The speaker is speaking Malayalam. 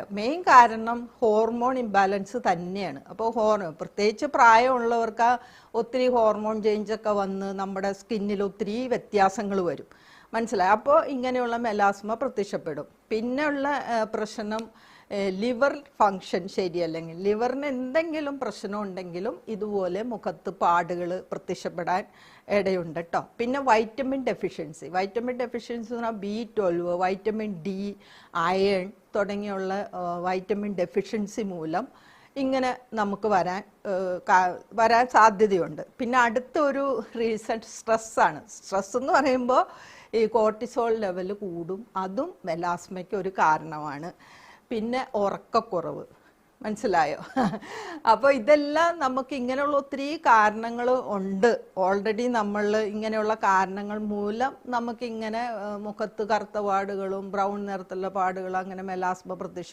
മനസ്സിലായോ? മെയിൻ കാരണം ഹോർമോൺ ഇംബാലൻസ് തന്നെയാണ്. അപ്പോൾ പ്രത്യേകിച്ച് പ്രായമുള്ളവർക്ക് ഒത്തിരി ഹോർമോൺ ചേഞ്ചൊക്കെ വന്ന് നമ്മുടെ സ്കിന്നിൽ ഒത്തിരി വ്യത്യാസങ്ങൾ വരും, മനസ്സിലായി. അപ്പോൾ ഇങ്ങനെയുള്ള മെലാസ്മ പ്രത്യക്ഷപ്പെടും. പിന്നെ ഉള്ള പ്രശ്നം ലിവർ ഫങ്ഷൻ ശരിയല്ലെങ്കിൽ, ലിവറിന് എന്തെങ്കിലും പ്രശ്നം ഉണ്ടെങ്കിലും ഇതുപോലെ മുഖത്ത് പാടുകൾ പ്രത്യക്ഷപ്പെടാൻ ഇടയുണ്ട് കേട്ടോ. പിന്നെ വൈറ്റമിൻ ഡെഫിഷ്യൻസി എന്ന് പറഞ്ഞാൽ B12, വൈറ്റമിൻ ഡി, അയൺ തുടങ്ങിയുള്ള വൈറ്റമിൻ ഡെഫിഷ്യൻസി മൂലം ഇങ്ങനെ നമുക്ക് വരാൻ സാധ്യതയുണ്ട്. പിന്നെ അടുത്തൊരു റീസൺ സ്ട്രെസ്സാണ്. സ്ട്രെസ് എന്ന് പറയുമ്പോൾ ഈ കോർട്ടിസോൾ ലെവൽ കൂടും, അതും മെലാസ്മയ്ക്ക് ഒരു കാരണമാണ്. പിന്നെ ഉറക്കക്കുറവ്, മനസ്സിലായോ? അപ്പോൾ ഇതെല്ലാം നമുക്ക് ഇങ്ങനെയുള്ള ഒത്തിരി കാരണങ്ങൾ ഉണ്ട്. ഓൾറെഡി നമ്മൾ ഇങ്ങനെയുള്ള കാരണങ്ങൾ മൂലം നമുക്കിങ്ങനെ മുഖത്ത് കറുത്ത പാടുകളും ബ്രൗൺ നിറത്തിലുള്ള പാടുകളും അങ്ങനെ മെലാസ്മ പ്രത്യക്ഷ